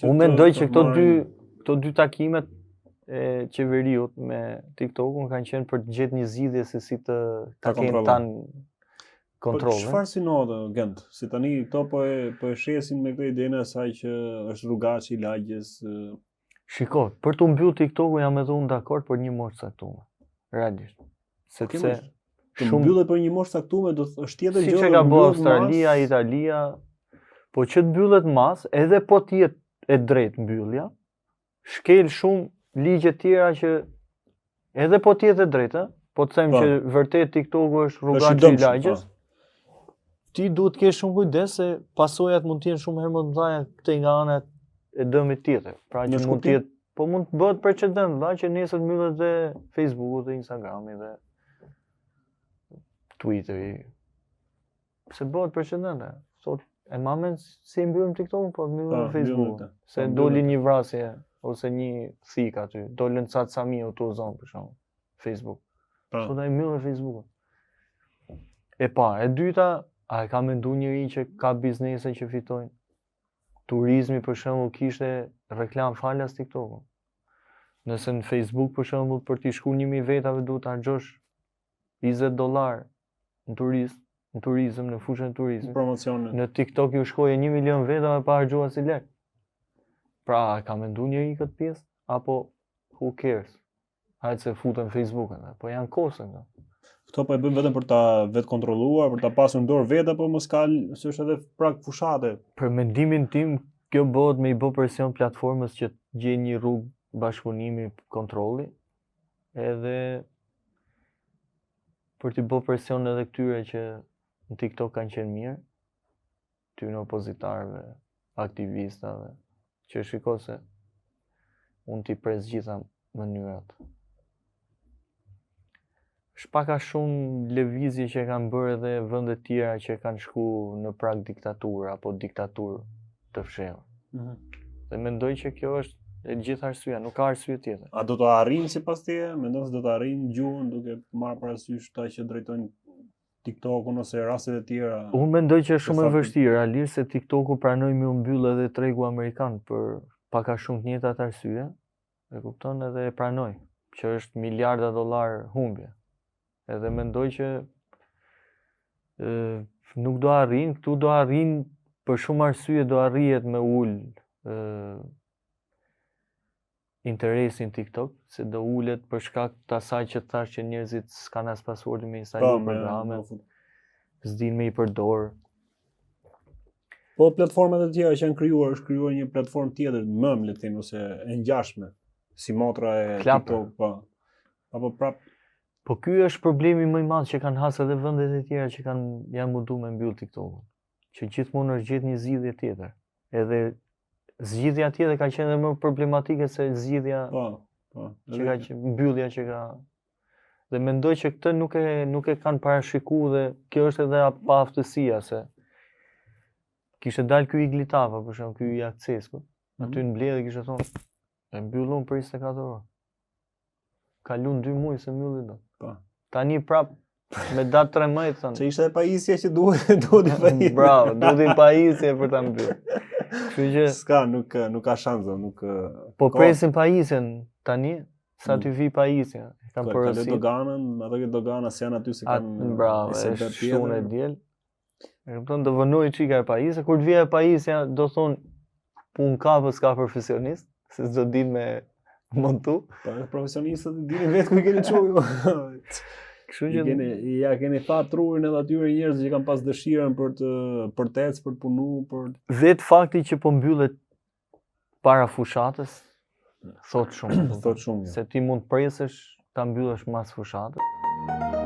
Unë mendoj që këto dy takimet e qeveriut me TikTok-un kanë qenë për të gjetë një zgjidhje se si ta kenë tan kontrollin. Çfarë synodë Gent? Si tani këto po e shesin me këtë idenë e saj që është rrugaçi i lagjes. Shiko, për të mbyll TikTok-un jam edhe unë dakord për një moshë caktuar. Realisht. Sepse të mbyllet për një moshë caktuar do është tjetër gjë. Siç e ka bërë Australia, Italia, po që të mbyllet mas, edhe po të jetë e drejtë mbyllja, shkel shumë ligje tjera që edhe po të jetë e drejtë, po të them që vërtet TikTok-u është rrugaçi i lagjes. Ti duhet të kesh shumë kujdes se pasojat mund të jenë shumë herë më të mëdha këtej nga ana e dëmit tjetër. Pra që mund të jetë, po mund të bëhet precedent, dha që nesër mbyllet dhe Facebook-u dhe Instagrami dhe Twitteri. Pse bëhet precedent? Sot e mamen si mbyllim TikTok-un, po mbyllim Facebook-un. Se doli një vrasje ose një thik aty, dolën ca Sami autozon për shembull, Facebook. Sot ai mbyll Facebook-un. E parë, e dyta, a e ka menduar njëri që ka biznese që fitojnë? Turizmi për shembull kishte reklam falas TikTok-un. Nëse në Facebook për shembull për t'i shkuar 1000 vetave duhet të harxhosh $20 në turizëm, në fushën e turizmit. Promocionet. Në TikTok ju shkoje 1 milion vetave pa harxhuar si lek. Pra, ka menduar njëri këtë pjesë apo who cares? Hajde se futen Facebook-ën, po janë koste këto. Këto po e bëjnë vetëm për ta vetë kontrolluar, për ta pasur në dorë vetë apo mos ka se është edhe prag fushate. Për mendimin tim, kjo bëhet me i bë presion platformës që të gjejë një rrugë bashkëpunimi, kontrolli, edhe për t'i bë presion edhe këtyre që në TikTok kanë qenë mirë, ty në opozitarëve, aktivistave, që shiko se unë t'i pres gjitha mënyrat. Shpaka shumë lëvizje që kanë bërë edhe vende tjera që kanë shku në prag diktaturë apo diktaturë të fshehur. Dhe mendoj që kjo është e gjithë arsyeja, nuk ka arsye tjetër. A do të arrijnë sipas teje? Mendon se do të arrijnë gjuhën duke marrë parasysh ata që drejtojnë TikTok-un ose rastet e tjera? Unë mendoj që është shumë e vështirë, realisht se TikTok-u pranoi me u mbyll edhe tregu amerikan për pak a shumë të njëjtat arsye. E kupton edhe e pranoi që është miliarda dollar humbje. Edhe mendoj që nuk do arrijnë, këtu do arrijnë për shumë arsye do arrihet me ul interesin TikTok, se do ulet për shkak të asaj që thash që njerëzit s'kan as passwordin me instaluar programet, s'din me i përdor. Po platformat e tjera që janë krijuar, është krijuar një platformë tjetër, mëm le të them, ose e ngjashme, si motra e TikTok, po. Apo prap. Po ky është problemi më i madh që kanë hasë edhe vendet e tjera që janë munduar me mbyll TikTok-un, që gjithmonë është gjetë një zgjidhje tjetër. Edhe zgjidhja tjetër ka qenë edhe më problematike se zgjidhja që ka qenë mbyllja që ka. Dhe mendoj që këtë nuk e kanë parashikuar dhe kjo është edhe pa aftësia se kishte dalë ky Iglitava për shembull, ky Akcesku. Aty në mbledhje kishte thonë e mbyllun për 24 orë. Kalun 2 muaj se mbylli dot. Tani prap me datë 13 thonë. Se ishte e pajisja që duhet i pajisje. Bravo, duhet i pajisje për ta mbyllur. Kështu që s'ka, nuk ka shanse, nuk. Po presin pajisjen tani, sa ty vi pajisja. Kan porosit. Ka doganën, ato që dogana se janë aty se kanë. Bravo, është shumë e diel. E kupton, do vënoj çika e pajisja, kur të vijë pajisja do thonë pun ka apo s'ka profesionist, se s'do din me montu. Po profesionistët dini vetë ku i keni çuar. Kështu që ja keni fat trurin edhe atyre njerëz që kanë pas dëshirën për të ecë, për të punuar, për vetë fakti që po mbyllet para fushatës thot shumë. Thot shumë. Se ti mund të presësh ta mbyllësh mas fushatës.